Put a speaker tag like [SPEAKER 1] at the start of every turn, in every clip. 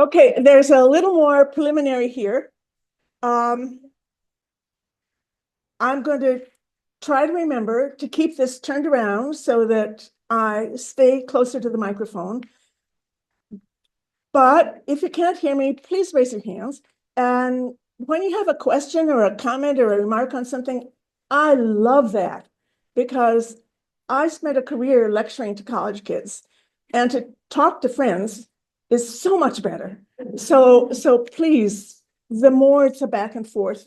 [SPEAKER 1] Okay, there's a little more preliminary here. I'm going to try to remember to keep this turned around so that I stay closer to the microphone. But if you can't hear me, please raise your hands. And when you have a question or a comment or a remark on something, I love that because I spent a career lecturing to college kids, and to talk to friends is so much better. So please, the more it's a back and forth,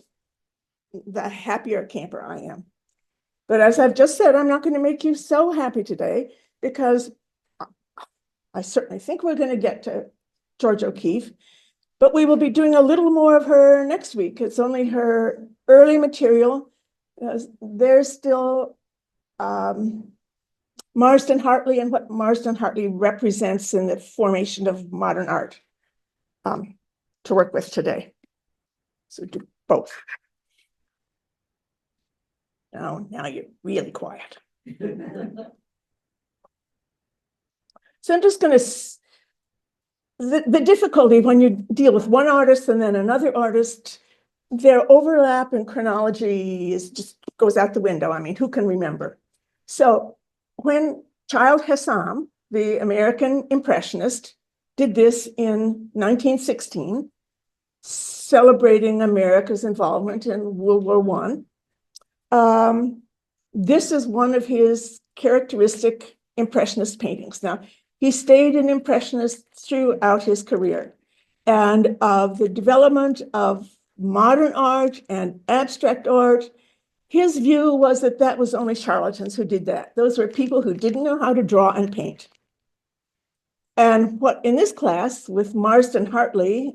[SPEAKER 1] the happier camper I am. But as I've just said, I'm not going to make you so happy today because I certainly think we're going to get to George O'Keeffe, but we will be doing a little more of her next week. It's only her early material. There's still Marsden Hartley and what Marsden Hartley represents in the formation of modern art to work with today. So do both. Now you're really quiet. So I'm just going to, the difficulty when you deal with one artist and then another artist, their overlap in chronology is just goes out the window. I mean, who can remember? So when Childe Hassam, the American Impressionist, did this in 1916, celebrating America's involvement in World War I, this is one of his characteristic Impressionist paintings. Now, he stayed an Impressionist throughout his career, and of the development of modern art and abstract art, his view was that that was only charlatans who did that. Those were people who didn't know how to draw and paint. And what in this class with Marsden Hartley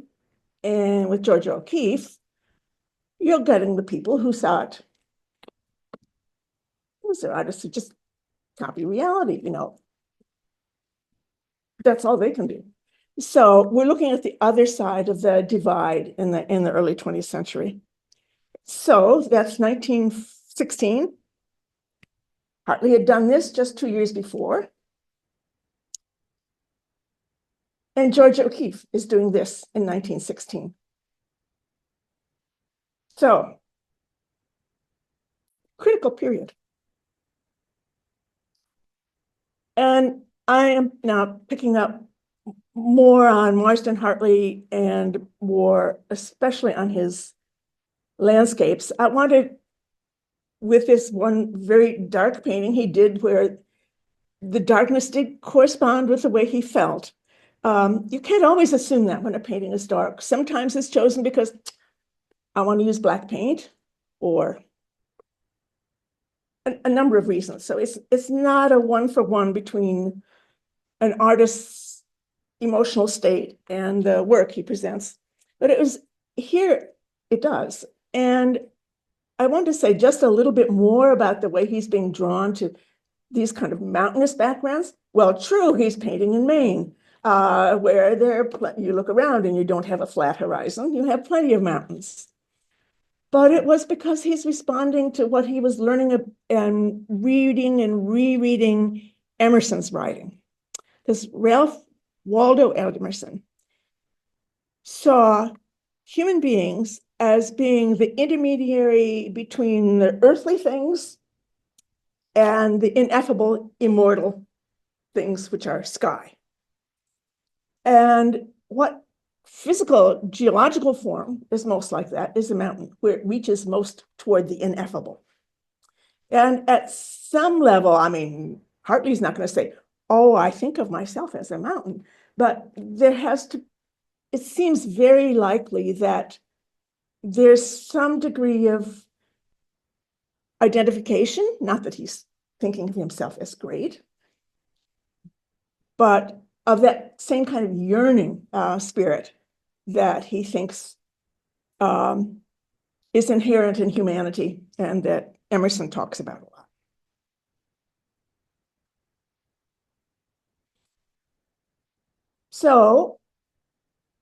[SPEAKER 1] and with George O'Keeffe, you're getting the people who saw it. Those are artists who just copy reality, you know. That's all they can do. So we're looking at the other side of the divide in the early 20th century. So that's 1916. Hartley had done this just 2 years before. And George O'Keeffe is doing this in 1916. So, critical period. And I am now picking up more on Marsden Hartley and more especially on his landscapes. I wanted, with this one very dark painting he did where the darkness did correspond with the way he felt. You can't always assume that when a painting is dark. Sometimes it's chosen because I want to use black paint or a number of reasons. So it's not a one-for-one between an artist's emotional state and the work he presents. But it was here, it does. And I want to say just a little bit more about the way he's being drawn to these kind of mountainous backgrounds. Well, true, he's painting in Maine, where you look around and you don't have a flat horizon, you have plenty of mountains. But it was because he's responding to what he was learning and reading and rereading Emerson's writing. Because Ralph Waldo Emerson saw human beings as being the intermediary between the earthly things and the ineffable, immortal things, which are sky. And what physical, geological form is most like that is a mountain, where it reaches most toward the ineffable. And at some level, I mean, Hartley's not going to say, oh, I think of myself as a mountain, but there has to, it seems very likely that there's some degree of identification, not that he's thinking of himself as great, but of that same kind of yearning spirit that he thinks is inherent in humanity and that Emerson talks about a lot. So,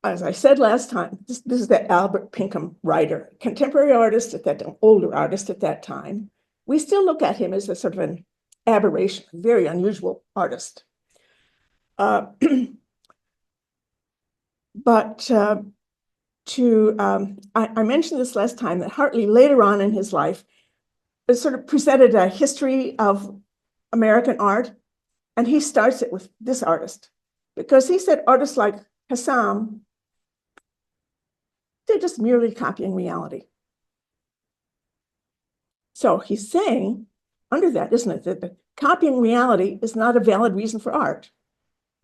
[SPEAKER 1] as I said last time, this is that Albert Pinkham writer, contemporary artist at that time, older artist at that time. We still look at him as a sort of an aberration, a very unusual artist. But I mentioned this last time, that Hartley later on in his life sort of presented a history of American art, and he starts it with this artist, because he said artists like Hassam, they're just merely copying reality. So he's saying under that, isn't it, that copying reality is not a valid reason for art.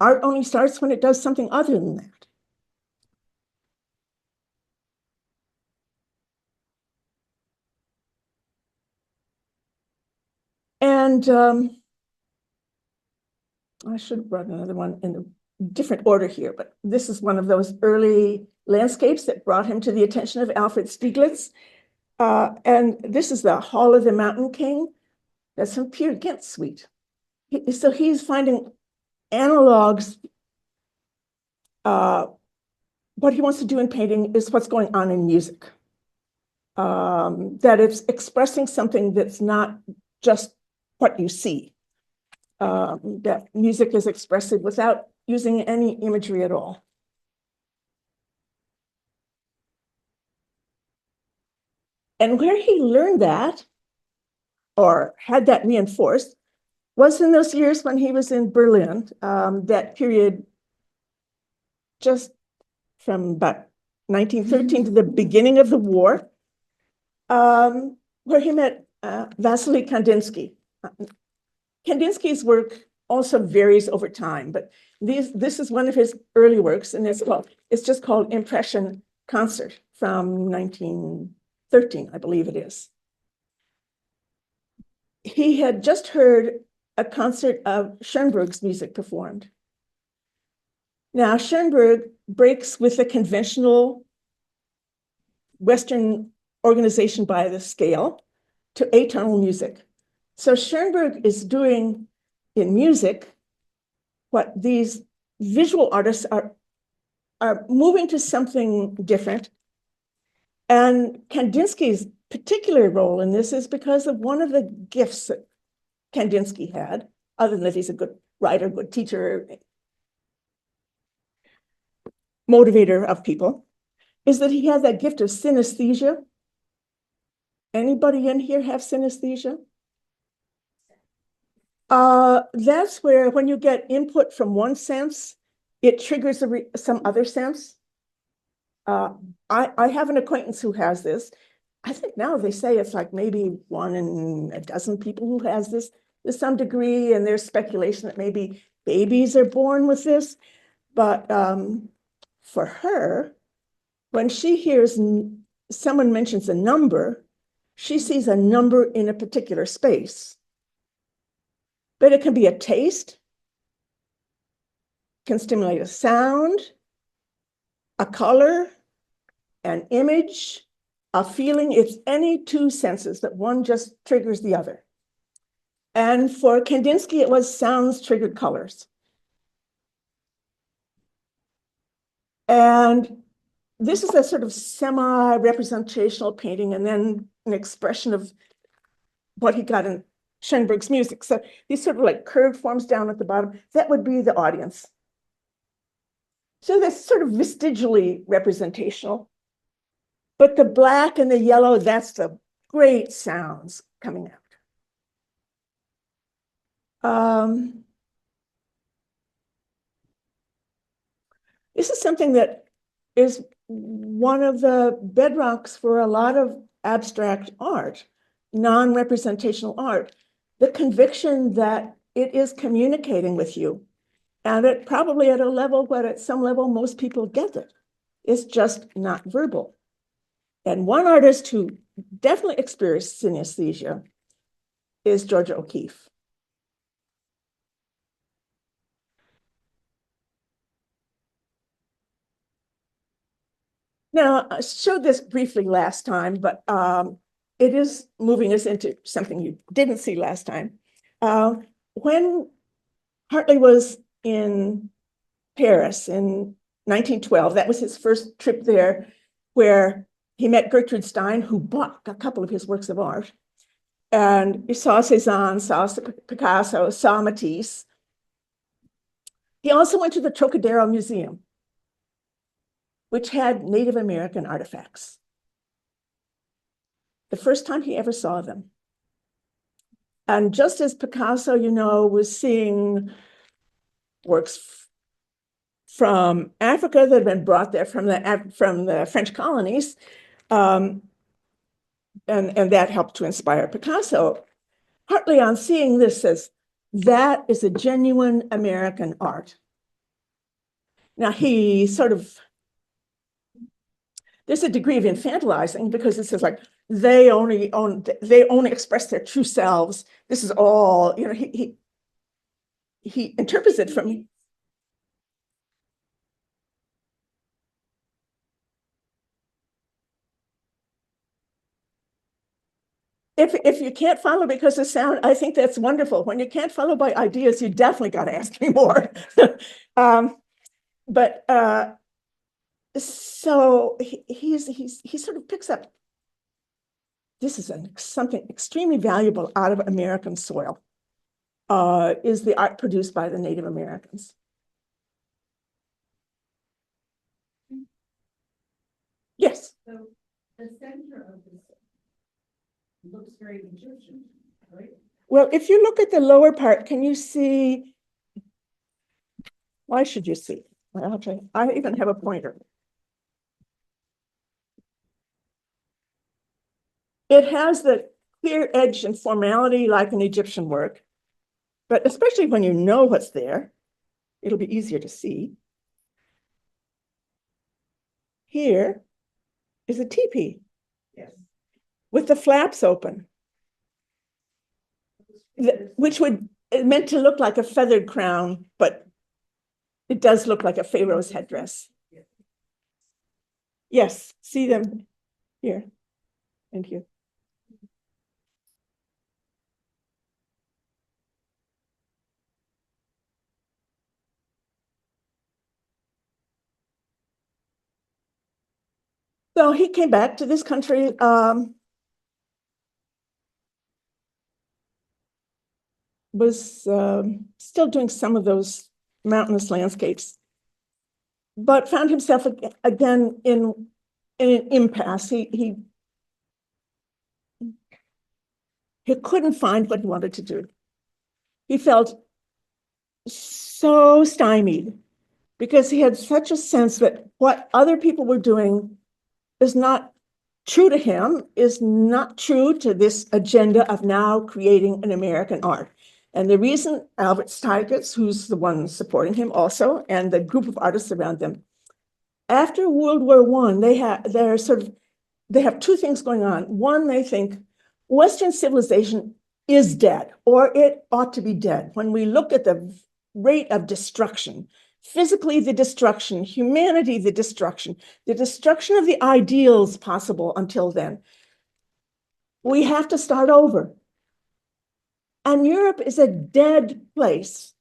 [SPEAKER 1] Art only starts when it does something other than that. And I should have brought another one in a different order here, but this is one of those early landscapes that brought him to the attention of Alfred Stieglitz. And this is the Hall of the Mountain King. That's from Peer Gynt's suite. So he's finding analogs. What he wants to do in painting is what's going on in music. That it's expressing something that's not just what you see. That music is expressive without using any imagery at all. And where he learned that, or had that reinforced, was in those years when he was in Berlin, that period just from about 1913 to the beginning of the war, where he met Vasily Kandinsky. Kandinsky's work also varies over time, but this is one of his early works, and it's just called Impression Concert from 1913, I believe it is. He had just heard a concert of Schoenberg's music performed. Now, Schoenberg breaks with the conventional Western organization by the scale to atonal music. So Schoenberg is doing in music what these visual artists are moving to something different. And Kandinsky's particular role in this is because of one of the gifts that Kandinsky had, other than that he's a good writer, good teacher, motivator of people, is that he had that gift of synesthesia. Anybody in here have synesthesia? That's where when you get input from one sense, it triggers some other sense. I have an acquaintance who has this. I think now they say it's like maybe 1 in a dozen people who has this to some degree, and there's speculation that maybe babies are born with this. But for her, when she hears someone mentions a number, she sees a number in a particular space. But it can be a taste, can stimulate a sound, a color, an image, a feeling. It's any two senses that one just triggers the other. And for Kandinsky, it was sounds triggered colors. And this is a sort of semi-representational painting, and then an expression of what he got in Schoenberg's music. So these sort of like curved forms down at the bottom, that would be the audience. So that's sort of vestigially representational. But the black and the yellow, that's the great sounds coming out. This is something that is one of the bedrocks for a lot of abstract art, non-representational art, the conviction that it is communicating with you, and it probably at a level where at some level most people get it. It's just not verbal. And one artist who definitely experienced synesthesia is Georgia O'Keeffe. Now, I showed this briefly last time, but it is moving us into something you didn't see last time. When Hartley was in Paris in 1912, that was his first trip there, where he met Gertrude Stein, who bought a couple of his works of art. And he saw Cézanne, saw Picasso, saw Matisse. He also went to the Trocadero Museum. which had Native American artifacts. The first time he ever saw them. And just as Picasso, was seeing works from Africa that had been brought there from the French colonies, and that helped to inspire Picasso. Hartley, on seeing this, says, that is a genuine American art. Now, he sort of, there's a degree of infantilizing because it says, like, they only express their true selves. This is all, he interprets it from. If you can't follow because of sound, I think that's wonderful. When you can't follow by ideas, you definitely got to ask me more. But so he sort of picks up, this is something extremely valuable out of American soil, is the art produced by the Native Americans. Yes.
[SPEAKER 2] So the center of this looks very Egyptian, right?
[SPEAKER 1] Well, if you look at the lower part, can you see? Why should you see? Well, I'll try. I even have a pointer. It has the clear edge and formality like an Egyptian work, but especially when you know what's there, it'll be easier to see. Here is a teepee.
[SPEAKER 2] Yes.
[SPEAKER 1] With the flaps open, which meant to look like a feathered crown, but it does look like a pharaoh's headdress. Yes, see them here and here. So he came back to this country. Was still doing some of those mountainous landscapes, but found himself again in an impasse. He couldn't find what he wanted to do. He felt so stymied because he had such a sense that what other people were doing is not true to him, is not true to this agenda of now creating an American art. And the reason Albert Steigertz, who's the one supporting him also, and the group of artists around them, after World War I, they have two things going on. One, they think Western civilization is dead, or it ought to be dead. When we look at the rate of destruction, physically the destruction, humanity the destruction of the ideals possible until then, we have to start over. And Europe is a dead place.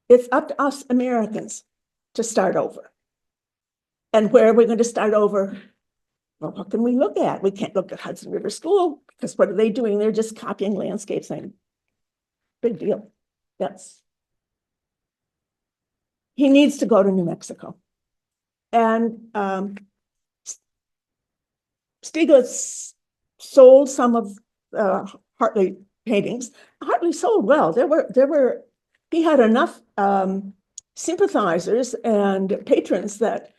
[SPEAKER 1] It's up to us Americans to start over. And where are we going to start over? Well, what can we look at? We can't look at Hudson River School because what are they doing? They're just copying landscapes. Big deal. He needs to go to New Mexico. And Stieglitz sold some of Hartley paintings. Hartley sold well. He had enough sympathizers and patrons that,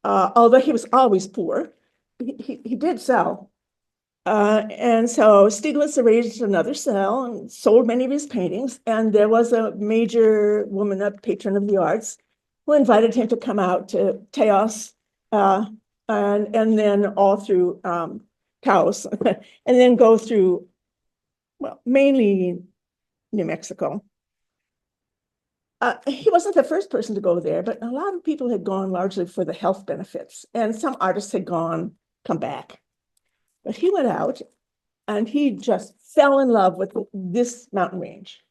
[SPEAKER 1] although he was always poor, he did sell. And so Stieglitz arranged another sale and sold many of his paintings. And there was a major woman, a patron of the arts, who invited him to come out to Taos, and then all through Taos, and then go through, well, mainly New Mexico. He wasn't the first person to go there, but a lot of people had gone largely for the health benefits, and some artists had come back. But he went out and he just fell in love with this mountain range.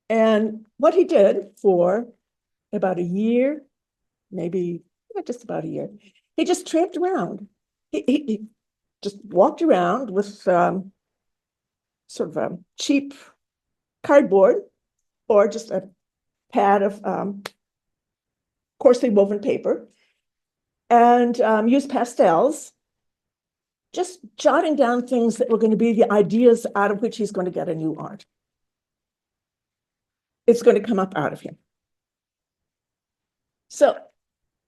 [SPEAKER 1] And what he did for about a year, maybe not just about a year, he just tramped around. He just walked around with sort of a cheap cardboard or just a pad of coarsely woven paper, and use pastels, just jotting down things that were going to be the ideas out of which he's going to get a new art. It's going to come up out of him. So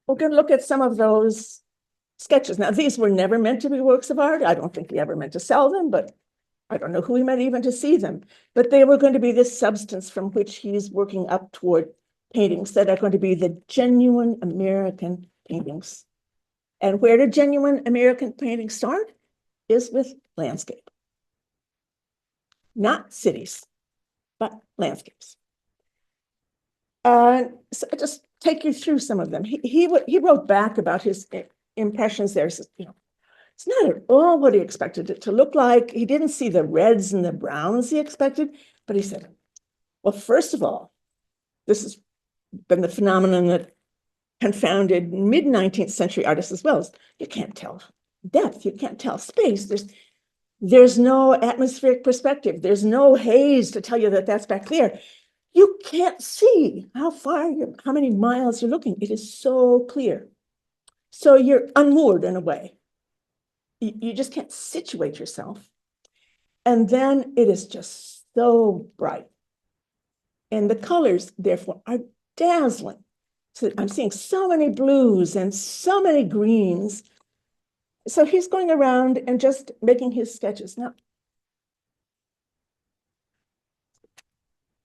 [SPEAKER 1] we're going to look at some of those sketches. Now, these were never meant to be works of art. I don't think he ever meant to sell them, but I don't know who he meant even to see them. But they were going to be this substance from which he's working up toward paintings that are going to be the genuine American paintings. And where did genuine American paintings start? Is with landscape. Not cities, but landscapes. So I'll just take you through some of them. He wrote back about his impressions there. Says, it's not at all what he expected it to look like. He didn't see the reds and the browns he expected, but he said, well, first of all, this has been the phenomenon that confounded mid-19th century artists as well. As you can't tell depth, you can't tell space. There's no atmospheric perspective. There's no haze to tell you that that's back there. You can't see how many miles you're looking. It is so clear. So you're unmoored in a way. You just can't situate yourself. And then it is just so bright. And the colors, therefore, are dazzling. So I'm seeing so many blues and so many greens. So he's going around and just making his sketches. Now,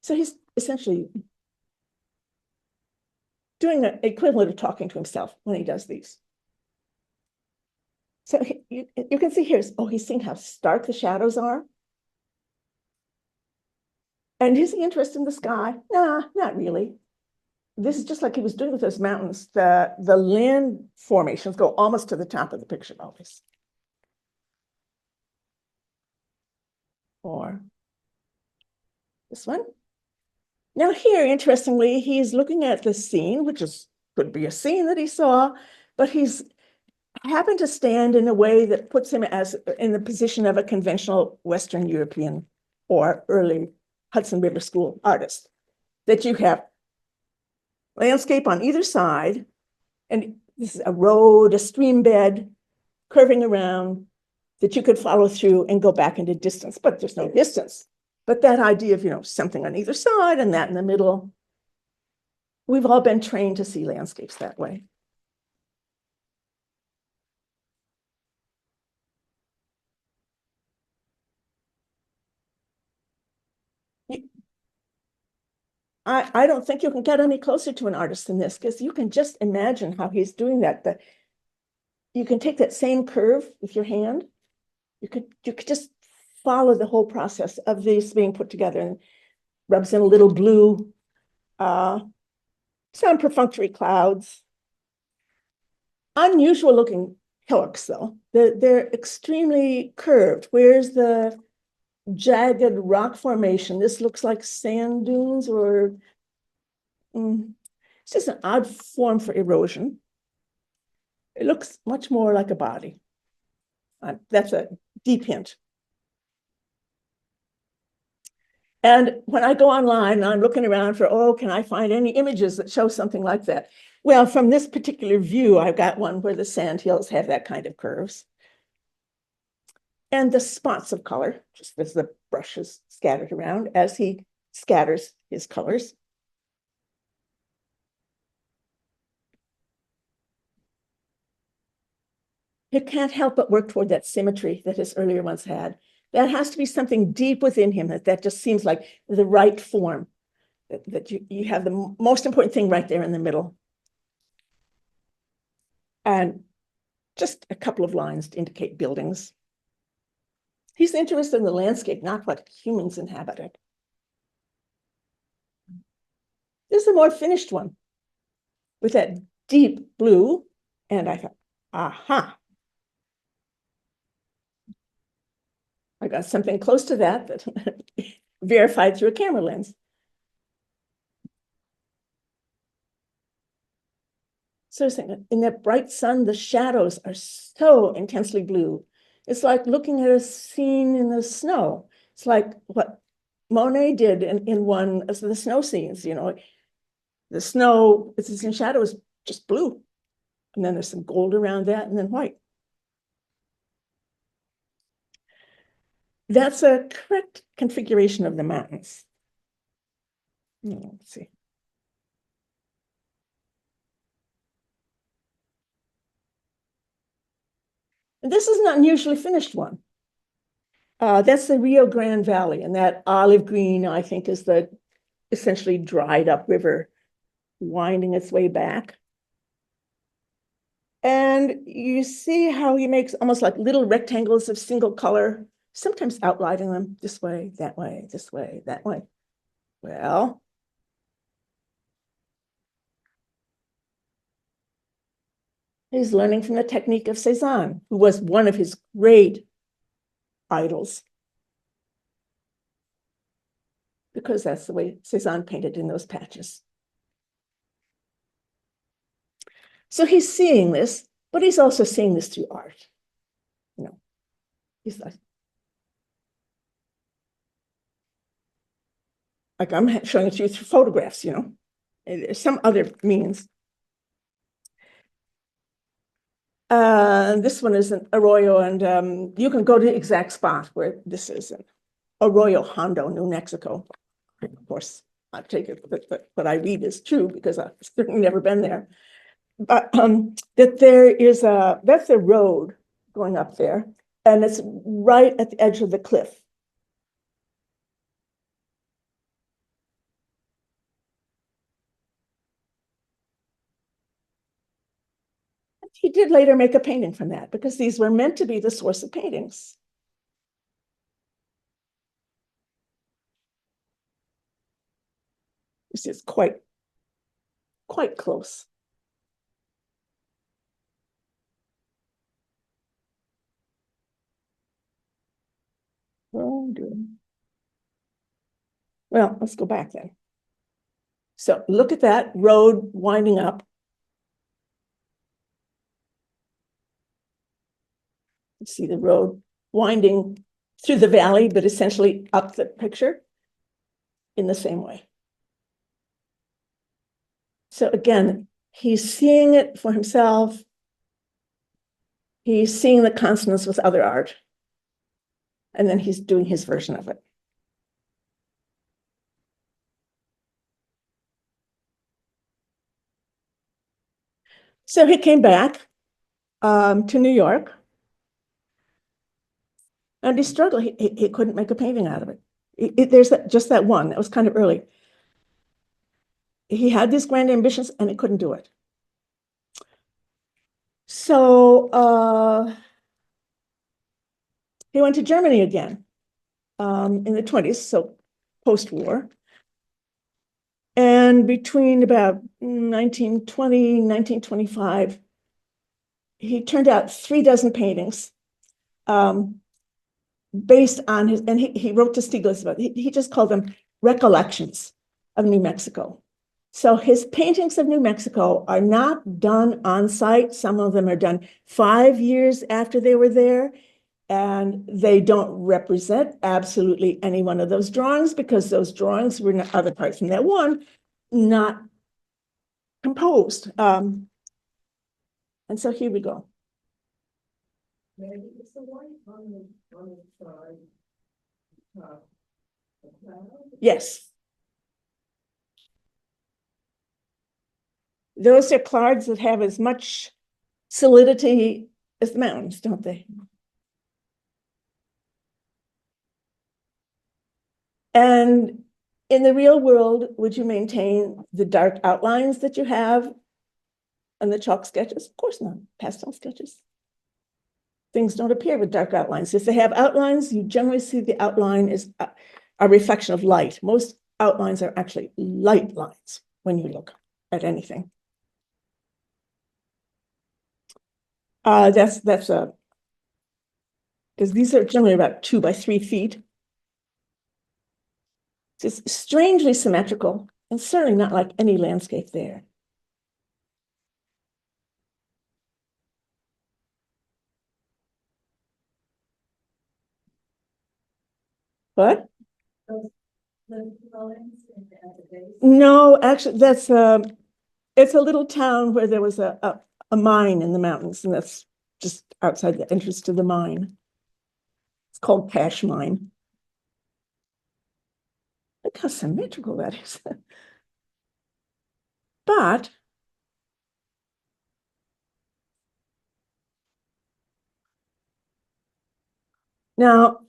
[SPEAKER 1] so he's essentially doing an equivalent of talking to himself when he does these. So you can see here, he's seeing how stark the shadows are. And is he interested in the sky? Nah, not really. This is just like he was doing with those mountains. The land formations go almost to the top of the picture always. Or this one. Now here, interestingly, he's looking at the scene, which could be a scene that he saw, but he's happened to stand in a way that puts him in the position of a conventional Western European or early Hudson River School artist. That you have landscape on either side, and this is a road, a stream bed, curving around that you could follow through and go back into distance, but there's no distance. But that idea of, something on either side and that in the middle, we've all been trained to see landscapes that way. I don't think you can get any closer to an artist than this, because you can just imagine how he's doing that. You can take that same curve with your hand. You could just follow the whole process of these being put together, and rubs in a little blue, some perfunctory clouds. Unusual looking hillocks, though. They're extremely curved. Where's the jagged rock formation? This looks like sand dunes, or it's just an odd form for erosion. It looks much more like a body. That's a deep hint. And when I go online and I'm looking around for, can I find any images that show something like that? Well, from this particular view, I've got one where the sand hills have that kind of curves. And the spots of color, just as the brush is scattered around as he scatters his colors. He can't help but work toward that symmetry that his earlier ones had. That has to be something deep within him that just seems like the right form, that you have the most important thing right there in the middle. And just a couple of lines to indicate buildings. He's interested in the landscape, not what humans inhabit it. This is a more finished one with that deep blue. And I thought, aha. I got something close to that verified through a camera lens. So in that bright sun, the shadows are so intensely blue. It's like looking at a scene in the snow. It's like what Monet did in one of the snow scenes, The snow, it's in shadows just blue. And then there's some gold around that and then white. That's a correct configuration of the mountains. Let's see. And this is an unusually finished one. That's the Rio Grande Valley, and that olive green, I think, is the essentially dried up river winding its way back. And you see how he makes almost like little rectangles of single color, sometimes outlining them this way, that way, this way, that way. Well, he's learning from the technique of Cézanne, who was one of his great idols, because that's the way Cézanne painted in those patches. So he's seeing this, but he's also seeing this through art. You know, he's like I'm showing it to you through photographs, you know. And there's some other means. This one is an Arroyo, and you can go to the exact spot where this is in Arroyo Hondo, New Mexico. Of course, I take it that what I read is true because I've certainly never been there. But that there is that's a road going up there, and it's right at the edge of the cliff. He did later make a painting from that because these were meant to be the source of paintings. This is quite close. Oh, dear. Well, let's go back then. So look at that road winding up. You see the road winding through the valley, but essentially up the picture in the same way. So again, he's seeing it for himself. He's seeing the consonance with other art. And then he's doing his version of it. So he came back to New York. And he struggled. He couldn't make a painting out of it. There's just that one. That was kind of early. He had these grand ambitions and he couldn't do it. So he went to Germany again in the 20s, so post-war. And between about 1920, 1925, he turned out 36 paintings based on his, and he wrote to Stieglitz about it. He just called them recollections of New Mexico. So his paintings of New Mexico are not done on site. Some of them are done 5 years after they were there. And they don't represent absolutely any one of those drawings because those drawings were not, other parts from that one, not composed. And so here we go.
[SPEAKER 2] Maybe it's the white on the side.
[SPEAKER 1] Yes. Those are clouds that have as much solidity as the mountains, don't they? And in the real world, would you maintain the dark outlines that you have on the chalk sketches? Of course not. Pastel sketches. Things don't appear with dark outlines. If they have outlines, you generally see the outline is a reflection of light. Most outlines are actually light lines when you look at anything. That's because these are generally about 2 by 3 feet. It's strangely symmetrical and certainly not like any landscape there. What?
[SPEAKER 2] The dwellings at the base.
[SPEAKER 1] No, actually, that's It's a little town where there was a mine in the mountains, and that's just outside the entrance to the mine. It's called Cash Mine. Look how symmetrical that is. But now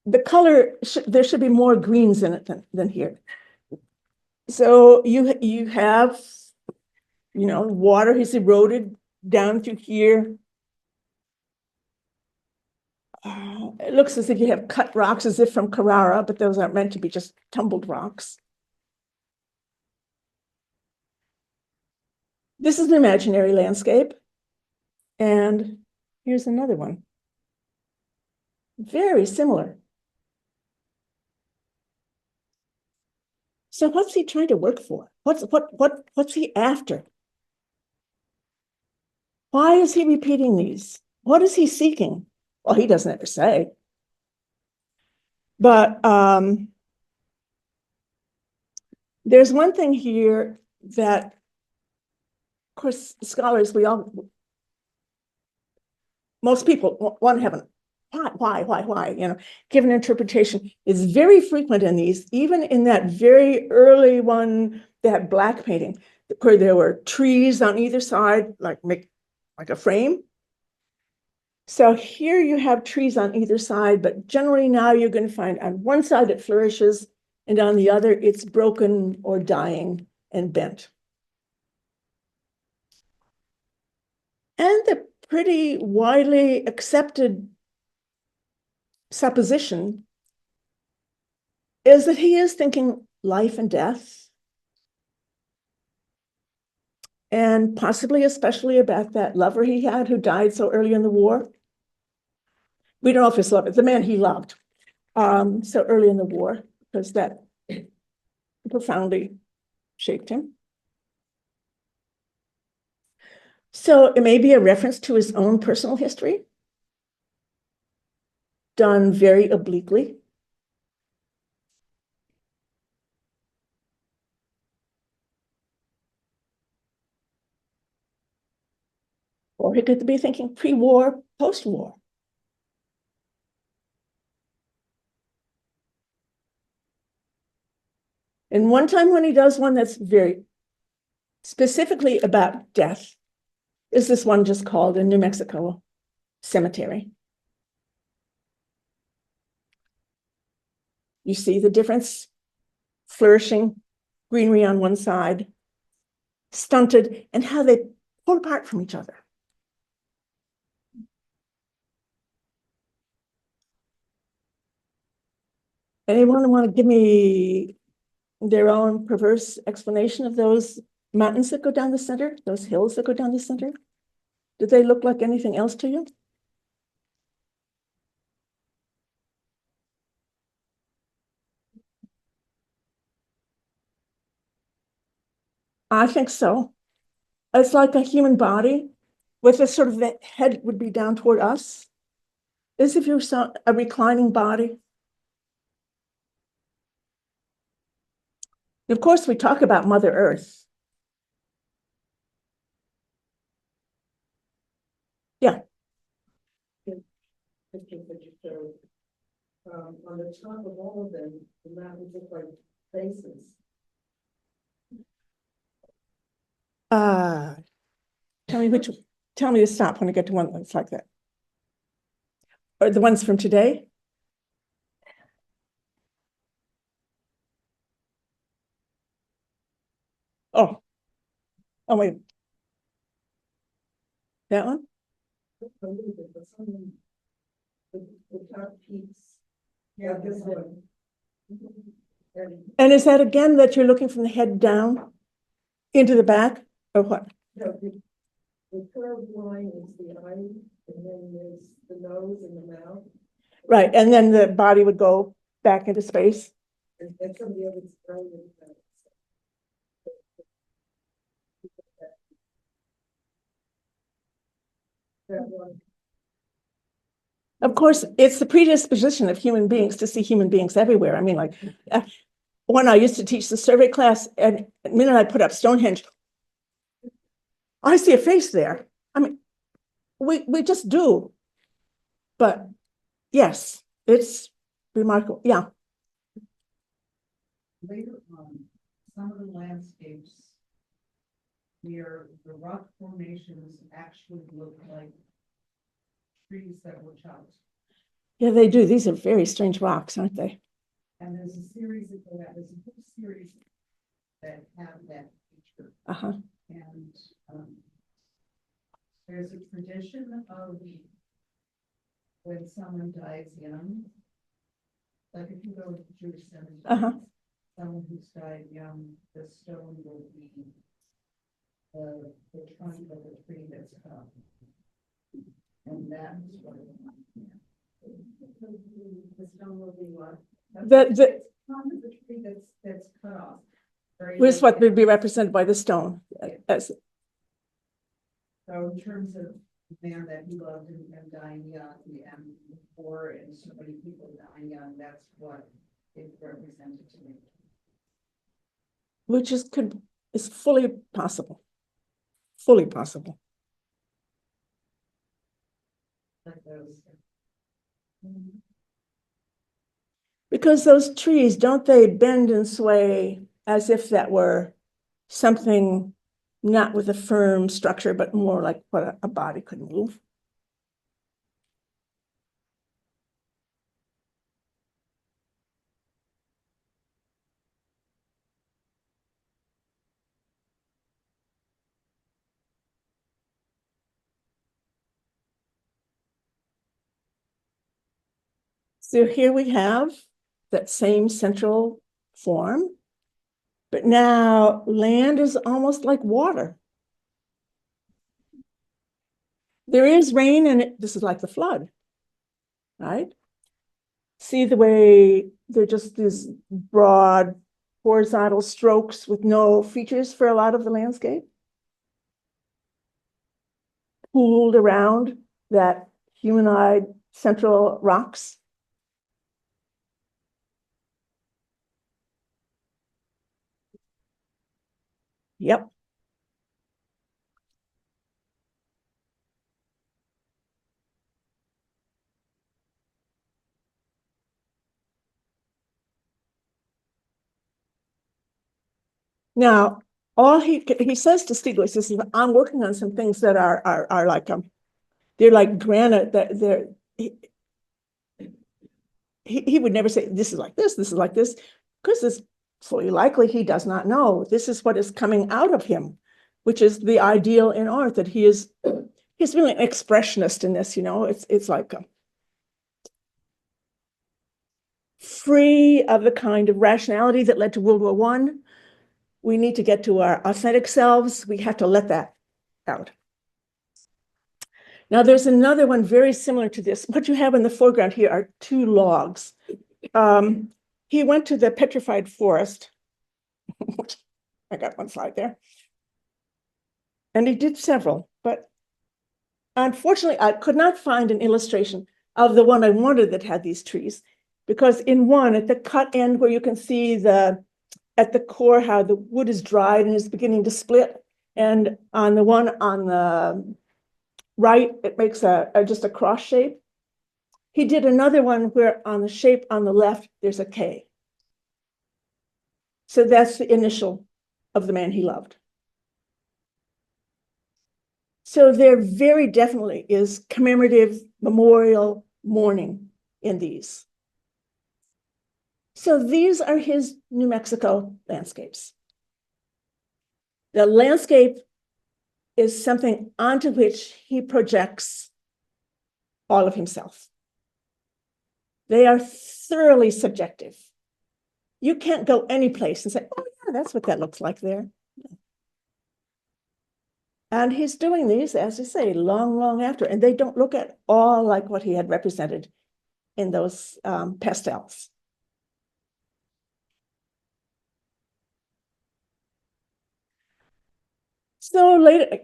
[SPEAKER 1] the color, there should be more greens in it than here. So you have, water has eroded down to here. It looks as if you have cut rocks, as if from Carrara, but those aren't meant to be just tumbled rocks. This is an imaginary landscape. And here's another one. Very similar. So what's he trying to work for? What's he after? Why is he repeating these? What is he seeking? Well, he doesn't ever say. But there's one thing here that, of course, scholars, most people want to have an why, give an interpretation. Is very frequent in these, even in that very early one, that black painting, where there were trees on either side, like a frame. So here you have trees on either side, but generally now you're going to find on one side it flourishes, and on the other it's broken or dying and bent. And the pretty widely accepted supposition is that he is thinking life and death, and possibly especially about that lover he had who died so early in the war. We don't know if it's love, it's the man he loved so early in the war, because that profoundly shaped him. So it may be a reference to his own personal history, done very obliquely. Or he could be thinking pre-war, post-war. And one time when he does one that's very specifically about death is this one just called in New Mexico Cemetery. You see the difference? Flourishing, greenery on one side, stunted, and how they pull apart from each other. Anyone want to give me their own perverse explanation of those mountains that go down the center, those hills that go down the center? Do they look like anything else to you? I think so. It's like a human body with a sort of the head would be down toward us, as if you saw a reclining body. And of course, we talk about Mother Earth. Yeah.
[SPEAKER 2] Pictures that you showed, on the top of all of them, the mountains look like faces.
[SPEAKER 1] Tell me to stop when I get to one that's like that. Or the ones from today? Oh, wait. That one?
[SPEAKER 2] The top peaks. Yeah, this one.
[SPEAKER 1] And is that again that you're looking from the head down into the back, or what?
[SPEAKER 2] No, the curved line is the eye, and then there's the nose and the mouth.
[SPEAKER 1] Right, and then the body would go back into space.
[SPEAKER 2] And some of the others are that one.
[SPEAKER 1] Of course, it's the predisposition of human beings to see human beings everywhere. I mean, like when I used to teach the survey class, and the minute I put up Stonehenge, I see a face there. I mean, we just do. But yes, it's remarkable. Yeah.
[SPEAKER 2] Later on, some of the landscapes near the rock formations actually look like trees that were chopped.
[SPEAKER 1] Yeah, they do. These are very strange rocks, aren't they?
[SPEAKER 2] And there's a series of there's a whole series that have that feature.
[SPEAKER 1] Uh-huh.
[SPEAKER 2] And there's a tradition of when someone dies young, like if you go to the Jewish cemetery, someone who's died young, the stone will be the trunk of the tree that's cut. And that's what the stone will be what?
[SPEAKER 1] The
[SPEAKER 2] Trunk of the tree that's cut off.
[SPEAKER 1] Here's what would be represented by the stone. As,
[SPEAKER 2] so in terms of the man that he loved and dying young, and poor and so many people dying young, that's what it represented to me.
[SPEAKER 1] which is fully possible. Fully possible.
[SPEAKER 2] Like those.
[SPEAKER 1] Because those trees, don't they bend and sway as if that were something not with a firm structure, but more like what a body could move? So here we have that same central form, but now land is almost like water. There is rain and this is like the flood, right? See the way they're just these broad horizontal strokes with no features for a lot of the landscape? Pooled around that humanoid central rocks. Yep. Now, all he says to Stiglitz is, I'm working on some things that are like they're like granite, that they're he would never say this is like this is like this, because it's fully likely he does not know. This is what is coming out of him, which is the ideal in art, that he's really an expressionist in this, you know. It's like free of the kind of rationality that led to World War I. We need to get to our authentic selves. We have to let that out. Now, there's another one very similar to this. What you have in the foreground here are two logs. He went to the petrified forest. I got one slide there. And he did several, but unfortunately, I could not find an illustration of the one I wanted that had these trees, because in one, at the cut end where you can see at the core how the wood is dried and is beginning to split, and on the one on the right, it makes just a cross shape. He did another one where on the shape on the left, there's a K. So that's the initial of the man he loved. So there very definitely is commemorative, memorial, mourning in these. So these are his New Mexico landscapes. The landscape is something onto which he projects all of himself. They are thoroughly subjective. You can't go any place and say, oh yeah, that's what that looks like there. And he's doing these, as I say, long, long after, and they don't look at all like what he had represented in those pastels. So later,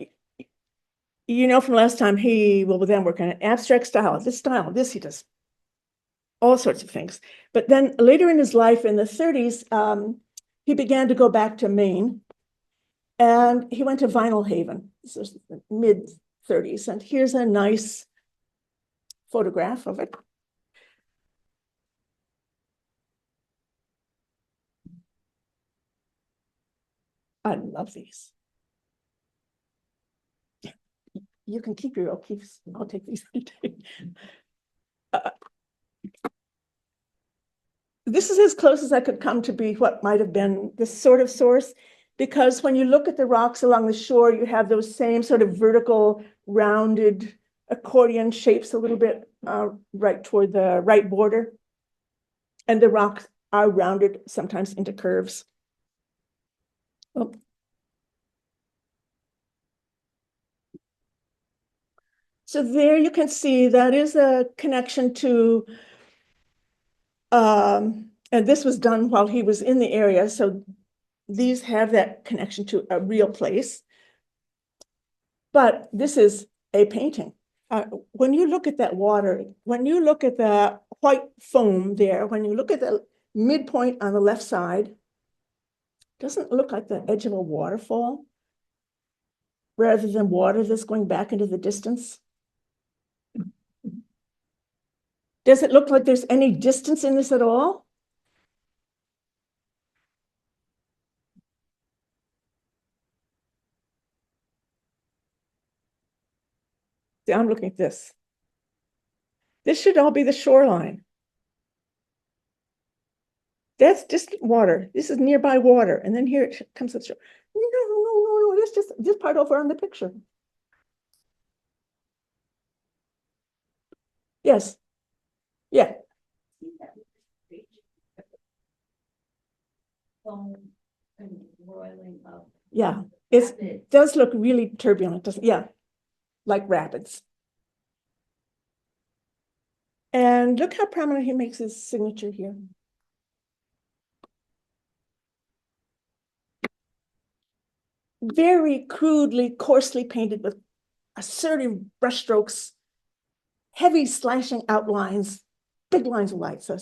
[SPEAKER 1] you know, from last time, he will then work on an abstract style, this he does all sorts of things. But then later in his life, in the 30s, he began to go back to Maine, and he went to Vinyl Haven. This was the mid-30s, and here's a nice photograph of it. I love these. You can keep your keeps. I'll take these. This is as close as I could come to be what might have been this sort of source, because when you look at the rocks along the shore, you have those same sort of vertical, rounded accordion shapes a little bit right toward the right border. And the rocks are rounded sometimes into curves. Oh. So there you can see that is a connection to, and this was done while he was in the area. So these have that connection to a real place. But this is a painting. When you look at that water, when you look at the white foam there, when you look at the midpoint on the left side, doesn't it look like the edge of a waterfall rather than water that's going back into the distance? Does it look like there's any distance in this at all? See, I'm looking at this. This should all be the shoreline. That's distant water. This is nearby water. And then here it comes to the shore. No. That's just this part over on the picture. Yes. Yeah.
[SPEAKER 2] And roiling up.
[SPEAKER 1] Yeah. It does look really turbulent, doesn't it? Yeah. Like rapids. And look how prominent he makes his signature here. Very crudely, coarsely painted with assertive brushstrokes, heavy slashing outlines, big lines of light. So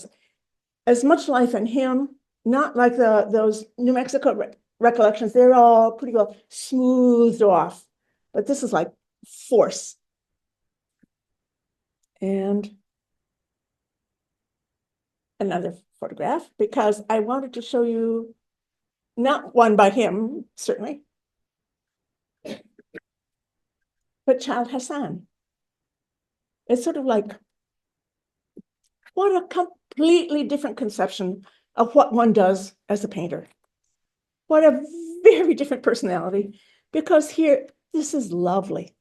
[SPEAKER 1] as much life in him, not like those New Mexico recollections. They're all pretty well smoothed off, but this is like force. And another photograph, because I wanted to show you not one by him, certainly, but Child Hassan. It's sort of like, what a completely different conception of what one does as a painter. What a very different personality, because here, this is lovely.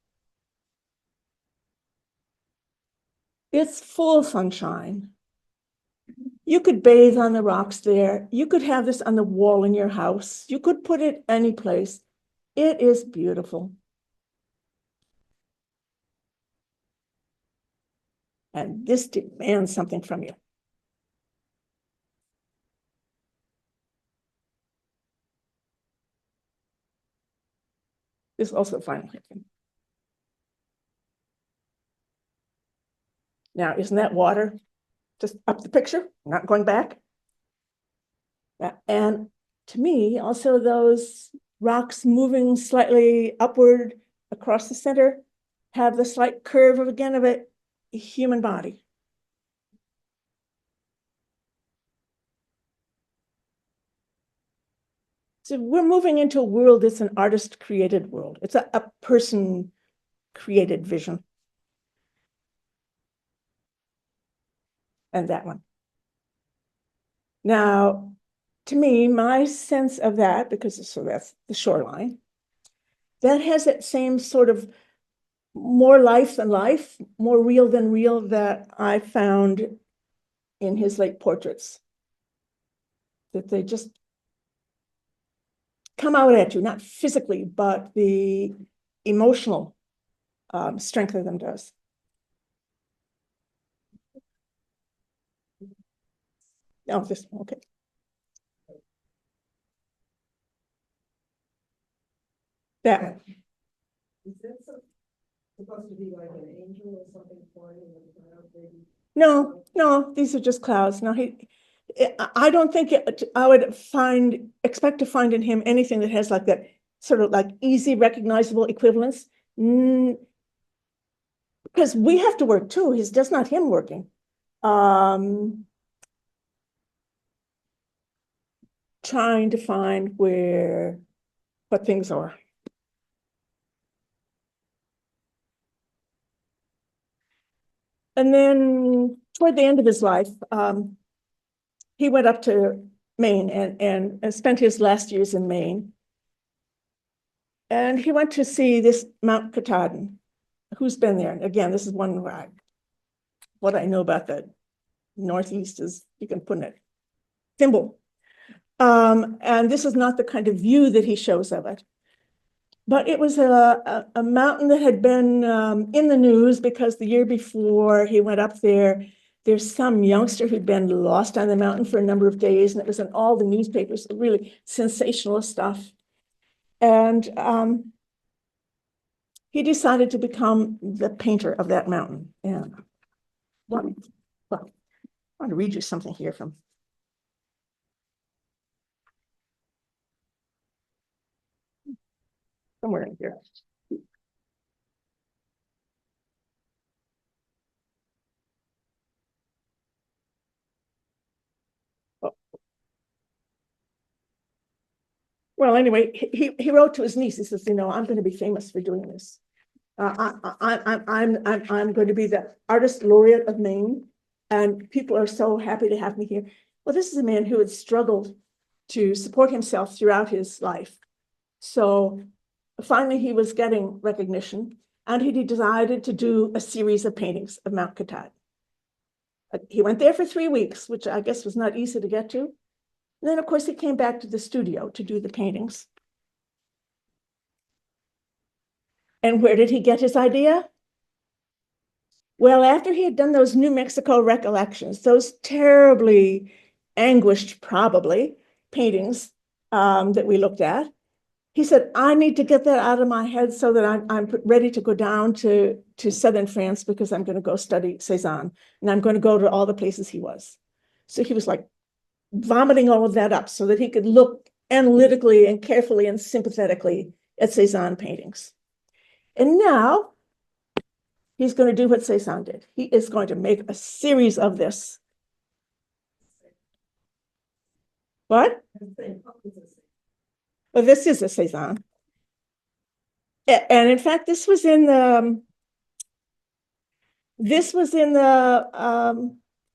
[SPEAKER 1] It's full sunshine. You could bathe on the rocks there. You could have this on the wall in your house. You could put it any place. It is beautiful. And this demands something from you. This is also final hidden. Now, isn't that water just up the picture, not going back? And to me, also those rocks moving slightly upward across the center have the slight curve of, again, of a human body. So we're moving into a world that's an artist-created world. It's a person-created vision. And that one. Now, to me, my sense of that, because so that's the shoreline, that has that same sort of more life than life, more real than real that I found in his late portraits. That they just come out at you, not physically, but the emotional strength of them does. Oh, this one, okay. That.
[SPEAKER 2] Is that supposed to be like an angel or something flying in the cloud, maybe?
[SPEAKER 1] No, these are just clouds. No, I don't think I would expect to find in him anything that has like that sort of like easy recognizable equivalents? Because we have to work too. It's just not him working. Trying to find what things are. And then toward the end of his life, he went up to Maine and spent his last years in Maine. And he went to see this Mount Katahdin. Who's been there? Again, this is one where what I know about the Northeast is you can put in a thimble. And this is not the kind of view that he shows of it. But it was a mountain that had been in the news because the year before he went up there, there's some youngster who'd been lost on the mountain for a number of days, and it was in all the newspapers, really sensational stuff. And he decided to become the painter of that mountain. And well, I want to read you something here from somewhere in here. Well, anyway, he wrote to his niece. He says, I'm going to be famous for doing this. I'm going to be the artist laureate of Maine, and people are so happy to have me here. Well, this is a man who had struggled to support himself throughout his life. So finally, he was getting recognition, and he decided to do a series of paintings of Mount Katahdin. He went there for 3 weeks, which I guess was not easy to get to. And then, of course, he came back to the studio to do the paintings. And where did he get his idea? Well, after he had done those New Mexico recollections, those terribly anguished, probably, paintings that we looked at, he said, I need to get that out of my head so that I'm ready to go down to southern France because I'm going to go study Cézanne, and I'm going to go to all the places he was. So he was like vomiting all of that up so that he could look analytically and carefully and sympathetically at Cézanne paintings. And now he's going to do what Cézanne did. He is going to make a series of this. What? Well, this is a Cézanne. And in fact, this was in the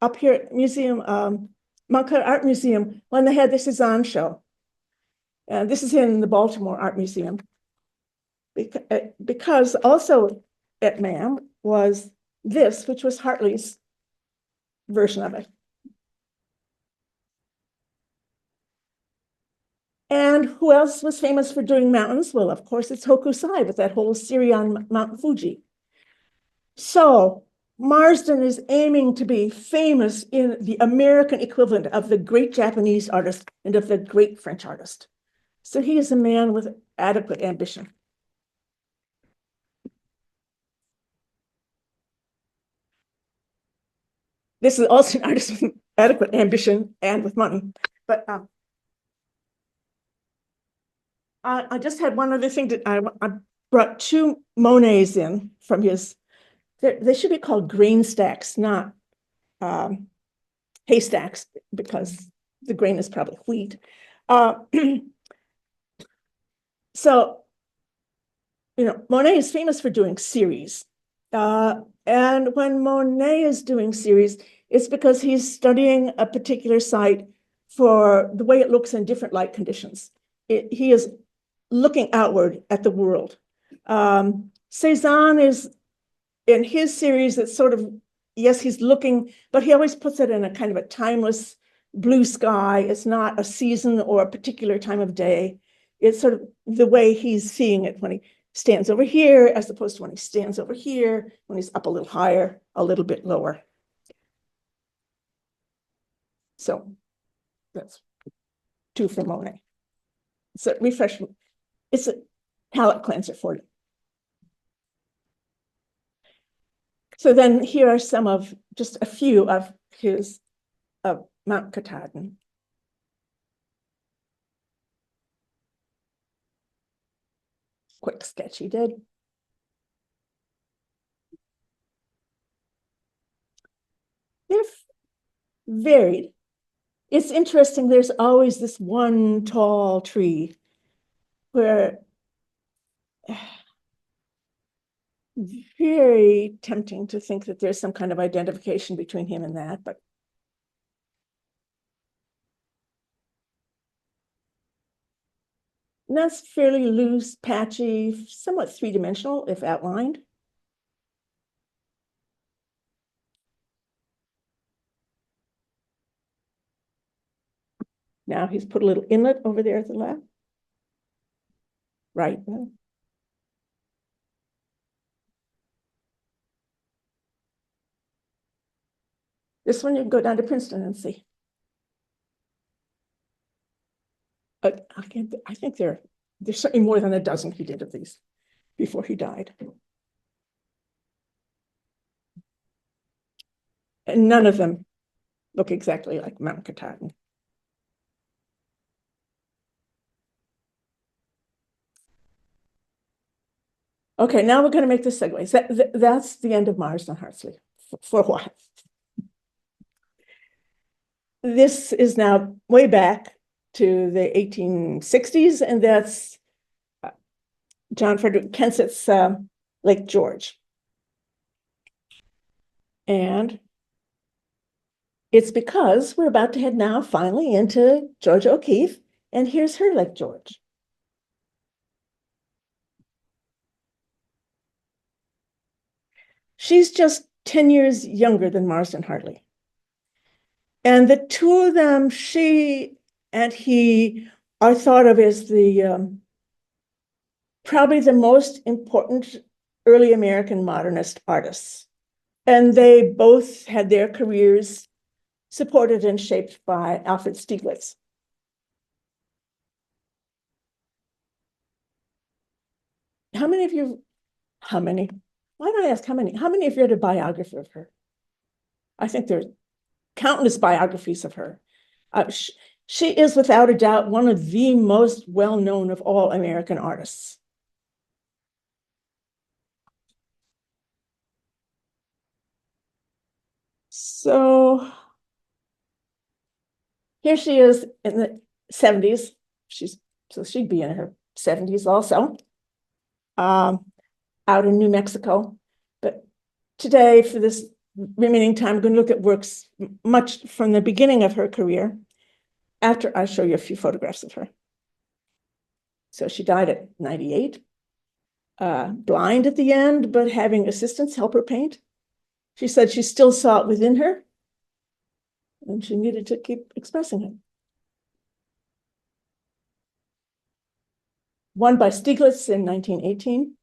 [SPEAKER 1] up here at museum, Montclair Art Museum, when they had the Cézanne show. And this is in the Baltimore Art Museum. Because also at MAM was this, which was Hartley's version of it. And who else was famous for doing mountains? Well, of course, it's Hokusai with that whole series on Mount Fuji. So Marsden is aiming to be famous in the American equivalent of the great Japanese artist and of the great French artist. So he is a man with adequate ambition. This is also an artist with adequate ambition and with money. But I just had one other thing that I brought 2 Monets in from his, they should be called grain stacks, not haystacks, because the grain is probably wheat. So, Monet is famous for doing series. And when Monet is doing series, it's because he's studying a particular site for the way it looks in different light conditions. He is looking outward at the world. Cézanne is in his series, it's sort of, yes, he's looking, but he always puts it in a kind of a timeless blue sky. It's not a season or a particular time of day. It's sort of the way he's seeing it when he stands over here, as opposed to when he stands over here, when he's up a little higher, a little bit lower. So that's 2 for Monet. It's a refreshment. It's a palate cleanser for you. So then here are just a few of his, of Mount Katahdin. quick sketch he did. They're varied. It's interesting, there's always this one tall tree where very tempting to think that there's some kind of identification between him and that, but that's fairly loose, patchy, somewhat three-dimensional if outlined. Now he's put a little inlet over there at the left. Right. This one you can go down to Princeton and see. I think there's certainly more than a dozen he did of these before he died. And none of them look exactly like Mount Katahdin. Okay, now we're going to make the segues. That's the end of Marsden Hartley for a while. This is now way back to the 1860s, and that's John Frederick Kensett's Lake George. And it's because we're about to head now finally into Georgia O'Keeffe, and here's her Lake George. She's just 10 years younger than Marsden Hartley. And the two of them, she and he, are thought of as the probably the most important early American modernist artists. And they both had their careers supported and shaped by Alfred Stieglitz. How many? Why don't I ask how many? How many have read a biography of her? I think there's countless biographies of her. She is without a doubt one of the most well-known of all American artists. So here she is in the 70s. So she'd be in her 70s also, out in New Mexico. But today, for this remaining time, I'm going to look at works much from the beginning of her career, after I show you a few photographs of her. So she died at 98, blind at the end, but having assistants help her paint. She said she still saw it within her, and she needed to keep expressing it. One by Stieglitz in 1918.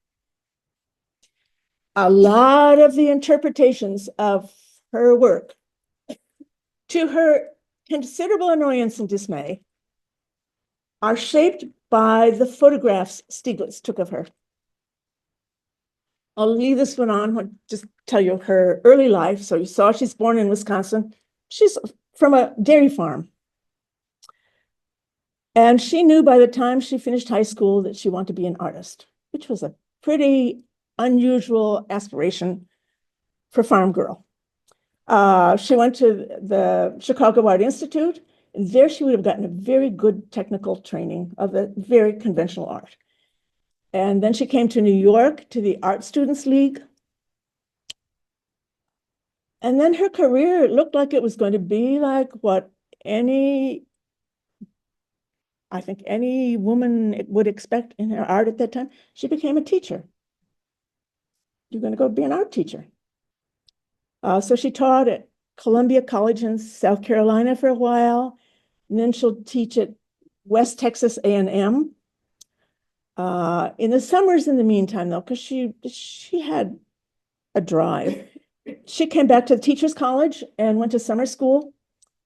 [SPEAKER 1] A lot of the interpretations of her work, to her considerable annoyance and dismay, are shaped by the photographs Stieglitz took of her. I'll leave this one on, I'll just tell you her early life. So you saw she's born in Wisconsin. She's from a dairy farm. And she knew by the time she finished high school that she wanted to be an artist, which was a pretty unusual aspiration for farm girl. She went to the Chicago Art Institute. There she would have gotten a very good technical training of a very conventional art. And then she came to New York to the Art Students League. And then her career looked like it was going to be like what I think any woman would expect in her art at that time. She became a teacher. You're going to go be an art teacher. So she taught at Columbia College in South Carolina for a while, and then she'll teach at West Texas A&M. In the summers, in the meantime, though, because she had a drive, she came back to the Teachers College and went to summer school.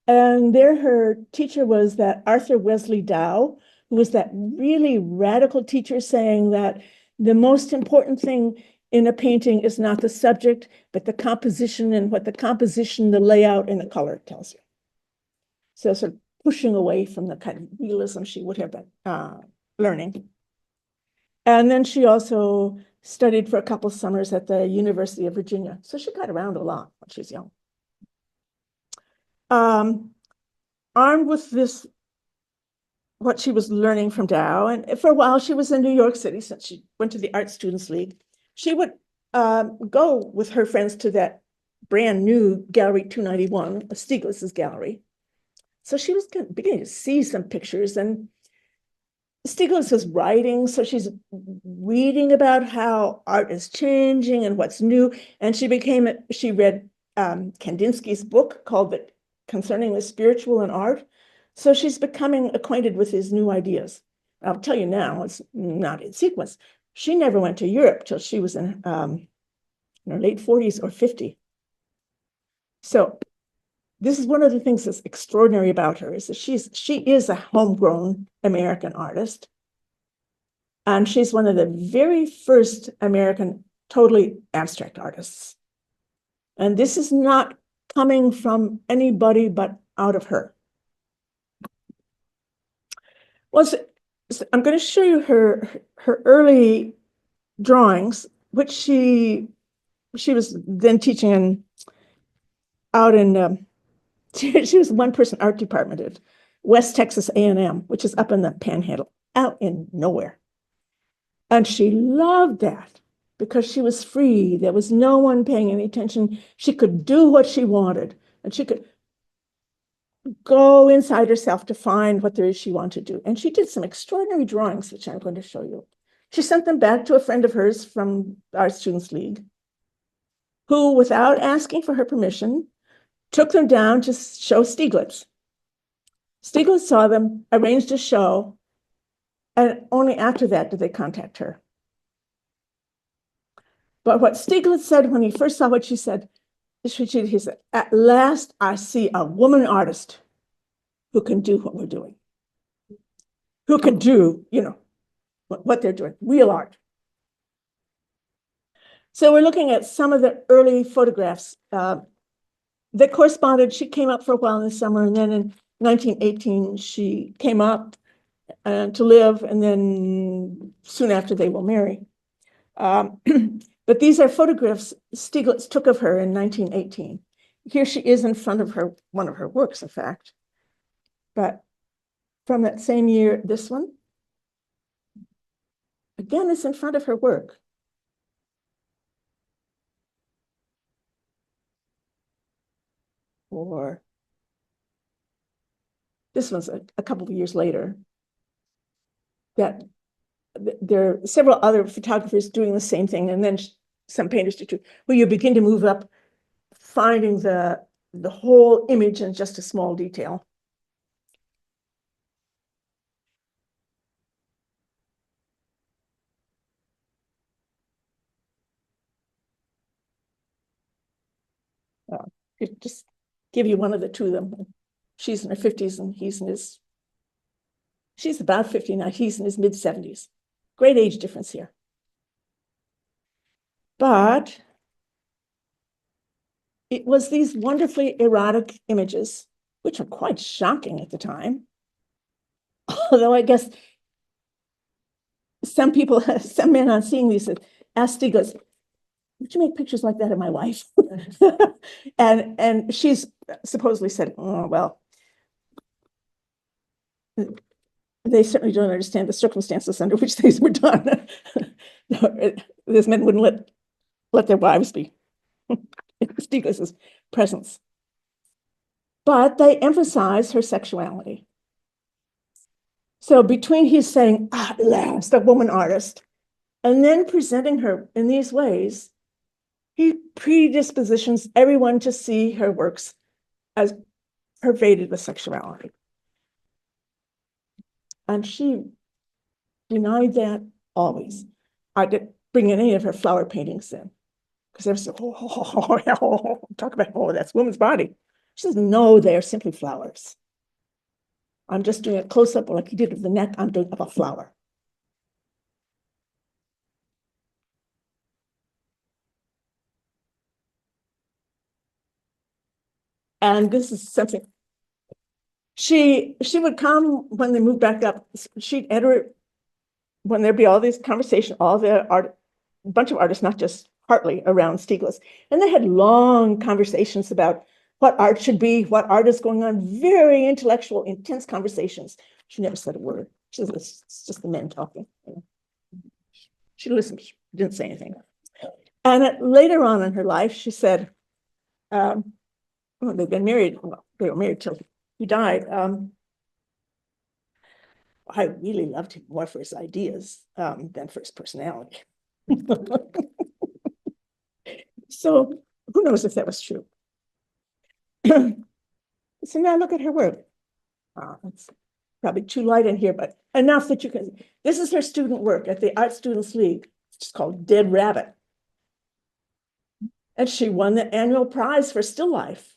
[SPEAKER 1] And there her teacher was that Arthur Wesley Dow, who was that really radical teacher saying that the most important thing in a painting is not the subject, but the composition, and what the composition, the layout, and the color tells you. So sort of pushing away from the kind of realism she would have been learning. And then she also studied for a couple of summers at the University of Virginia. So she got around a lot when she was young. Armed with this, what she was learning from Dow, and for a while she was in New York City since she went to the Art Students League. She would go with her friends to that brand new Gallery 291, Stieglitz's gallery. So she was beginning to see some pictures, and Stieglitz was writing, so she's reading about how art is changing and what's new. And she read Kandinsky's book called Concerning the Spiritual and Art. So she's becoming acquainted with his new ideas. I'll tell you now, it's not in sequence. She never went to Europe till she was in her late 40s or 50. So this is one of the things that's extraordinary about her, is that she is a homegrown American artist. And she's one of the very first American totally abstract artists. And this is not coming from anybody but out of her. Well, so I'm going to show you her early drawings, which she was then teaching out in she was one-person art department at West Texas A&M, which is up in the Panhandle, out in nowhere. And she loved that because she was free. There was no one paying any attention. She could do what she wanted, and she could go inside herself to find what there is she wanted to do. And she did some extraordinary drawings, which I'm going to show you. She sent them back to a friend of hers from our Students League, who, without asking for her permission, took them down to show Stieglitz. Stieglitz saw them, arranged a show, and only after that did they contact her. But what Stieglitz said when he first saw what she said, he said, "At last I see a woman artist who can do what we're doing, who can do, what they're doing, real art." So we're looking at some of the early photographs that corresponded. She came up for a while in the summer, and then in 1918, she came up to live, and then soon after they will marry. But these are photographs Stieglitz took of her in 1918. Here she is in front of her, one of her works, in fact. But from that same year, this one, again, is in front of her work. Or this one's a couple of years later. That there are several other photographers doing the same thing, and then some painters do too, where you begin to move up, finding the whole image in just a small detail. Just give you one of the two of them. She's in her 50s and she's about 50 now, he's in his mid-70s. Great age difference here. But it was these wonderfully erotic images, which were quite shocking at the time. Although I guess some men on seeing these asked Stieglitz, "Would you make pictures like that of my wife?" and she's supposedly said, "Oh, well, they certainly don't understand the circumstances under which these were done." These men wouldn't let their wives be in Stieglitz's presence. But they emphasize her sexuality. So between his saying, "At last, a woman artist," and then presenting her in these ways, he predispositions everyone to see her works as pervaded with sexuality. And she denied that always. I didn't bring any of her flower paintings in, because they were so, talk about, that's woman's body. She says, "No, they're simply flowers. I'm just doing a close-up like he did of the neck. I'm doing of a flower." And this is something she would come when they moved back up. She'd enter when there'd be all these conversations, all the art, a bunch of artists, not just Hartley, around Stieglitz, and they had long conversations about what art should be, what art is going on, very intellectual, intense conversations. She never said a word. She said, it's just the men talking. She listened, she didn't say anything. And later on in her life, she said, well, they've been married, well, they were married till he died. I really loved him more for his ideas than for his personality. So who knows if that was true? So now look at her work. It's probably too light in here, but enough that you can. This is her student work at the Art Students League. It's called Dead Rabbit. And she won the annual prize for still life.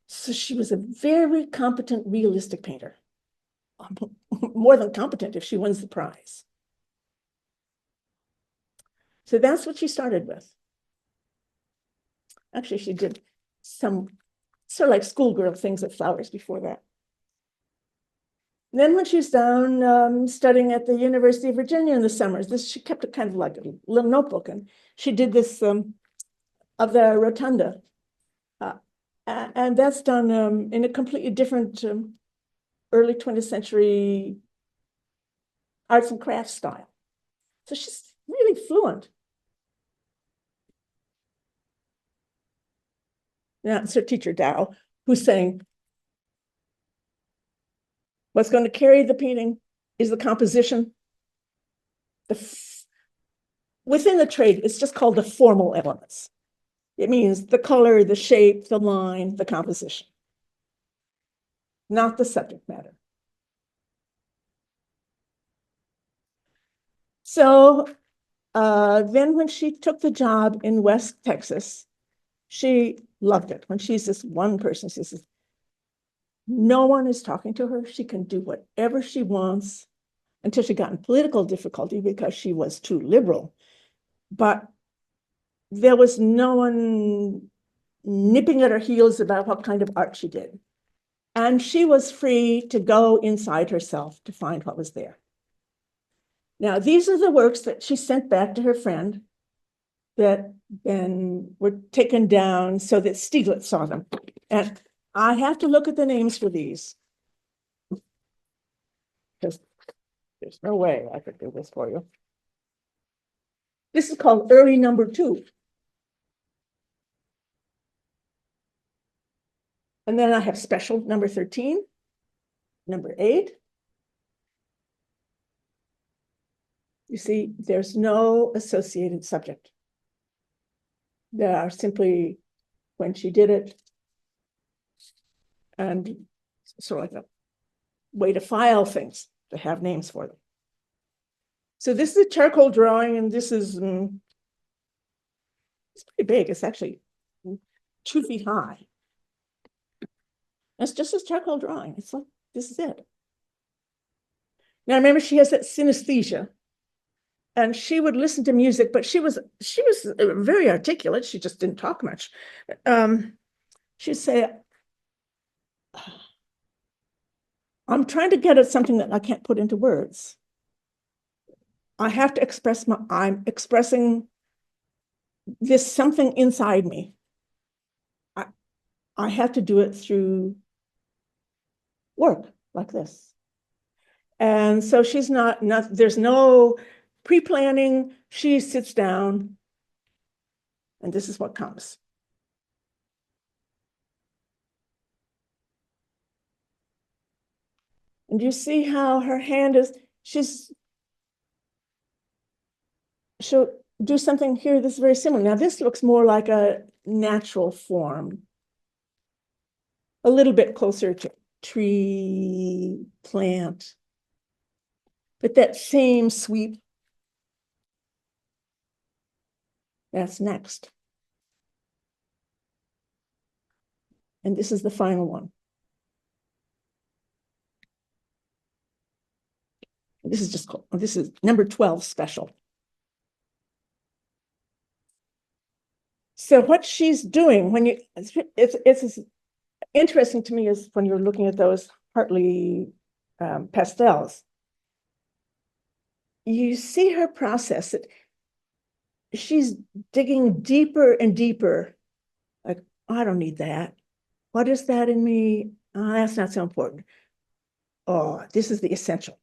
[SPEAKER 1] So she was a very competent, realistic painter. More than competent if she wins the prize. So that's what she started with. Actually, she did some sort of like schoolgirl things with flowers before that. And then when she was down studying at the University of Virginia in the summers, she kept it kind of like a little notebook, and she did this of the rotunda. And that's done in a completely different early 20th century arts and crafts style. So she's really fluent. Now it's her teacher, Dow, who's saying, what's going to carry the painting is the composition. Within the trade, it's just called the formal elements. It means the color, the shape, the line, the composition, not the subject matter. So then when she took the job in West Texas, she loved it. When she's this one person, she says, no one is talking to her. She can do whatever she wants, until she got in political difficulty because she was too liberal. But there was no one nipping at her heels about what kind of art she did. And she was free to go inside herself to find what was there. Now, these are the works that she sent back to her friend that then were taken down so that Stieglitz saw them. And I have to look at the names for these, because there's no way I could do this for you. This is called early number 2. And then I have special number 13, number 8. You see, there's no associated subject. There are simply when she did it, and sort of like a way to file things, to have names for them. So this is a charcoal drawing, and this is, it's pretty big. It's actually 2 feet high. It's just a charcoal drawing. It's like, this is it. Now remember, she has that synesthesia, and she would listen to music, but she was very articulate. She just didn't talk much. She'd say, I'm trying to get at something that I can't put into words. I have to express I'm expressing this something inside me. I have to do it through work like this. And so she's not there's no pre-planning. She sits down, and this is what comes. And you see how her hand is, she'll do something here that's very similar. Now this looks more like a natural form, a little bit closer to tree, plant, but that same sweep, that's next. And this is the final one. This is just called, this is number 12 special. So what she's doing when you, it's interesting to me is when you're looking at those Hartley pastels. you see her process it. She's digging deeper and deeper. Like, I don't need that. What is that in me? Oh, that's not so important. Oh, this is the essential.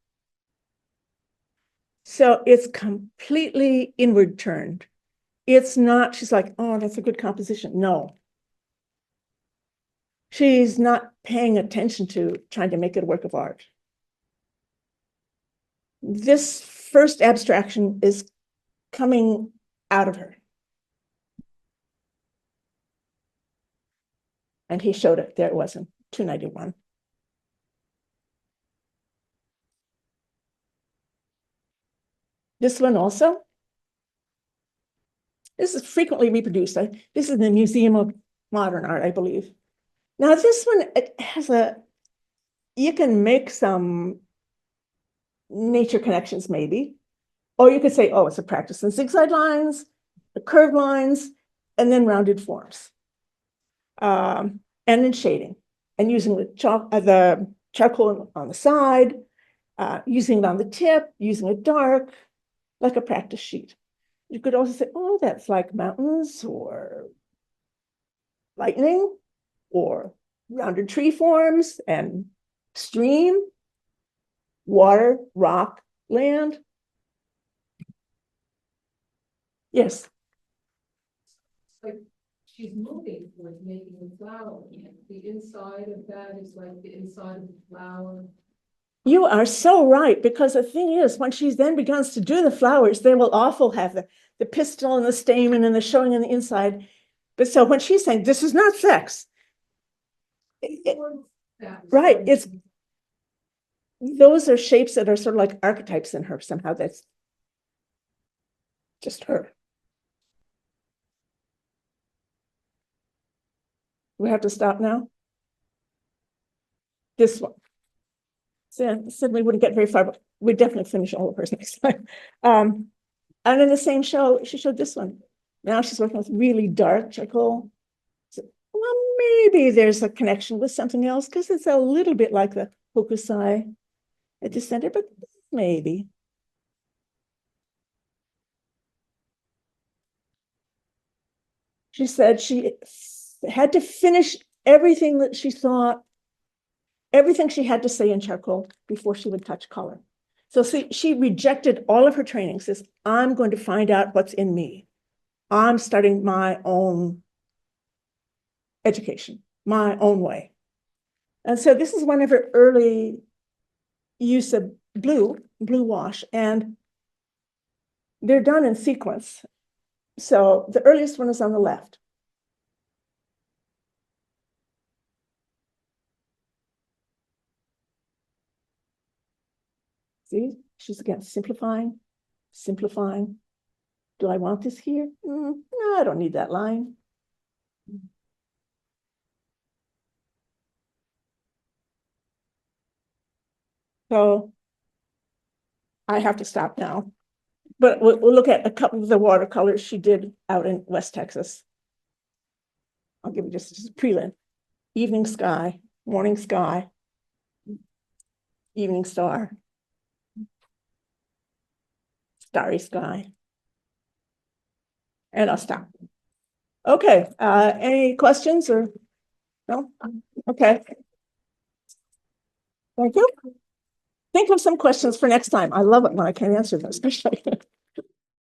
[SPEAKER 1] So it's completely inward turned. It's not, she's like, oh, that's a good composition. No. She's not paying attention to trying to make it a work of art. This first abstraction is coming out of her. And he showed it. There it was in 291. This one also. This is frequently reproduced. This is in the Museum of Modern Art, I believe. Now this one, it has you can make some nature connections maybe, or you could say, oh, it's a practice in zigzag lines, the curved lines, and then rounded forms. And in shading, and using the charcoal on the side, using it on the tip, using it dark, like a practice sheet. You could also say, oh, that's like mountains or lightning or rounded tree forms and stream, water, rock, land. Yes.
[SPEAKER 3] Like she's moving towards making the flower. The inside of that is like the inside of the flower.
[SPEAKER 1] You are so right, because the thing is, when she then begins to do the flowers, they will also have the pistil and the stamen and the showing on the inside. But so when she's saying, this is not sex, right, it's, those are shapes that are sort of like archetypes in her somehow. That's just her. We have to stop now. This one. Said we wouldn't get very far, but we'd definitely finish all of hers next time. And in the same show, she showed this one. Now she's working with really dark charcoal. So, well, maybe there's a connection with something else, because it's a little bit like the hokusai at the center, but maybe. She said she had to finish everything that she thought, everything she had to say in charcoal before she would touch color. So see, she rejected all of her training, says, I'm going to find out what's in me. I'm starting my own education, my own way. And so this is one of her early use of blue wash, and they're done in sequence. So the earliest one is on the left. See, she's again simplifying, simplifying. Do I want this here? No, I don't need that line. So I have to stop now. But we'll look at a couple of the watercolors she did out in West Texas. I'll give you just a prelim. Evening sky, morning sky, evening star, starry sky. And I'll stop. Okay, any questions or no? Okay. Thank you. Think of some questions for next time. I love it when I can answer them, especially.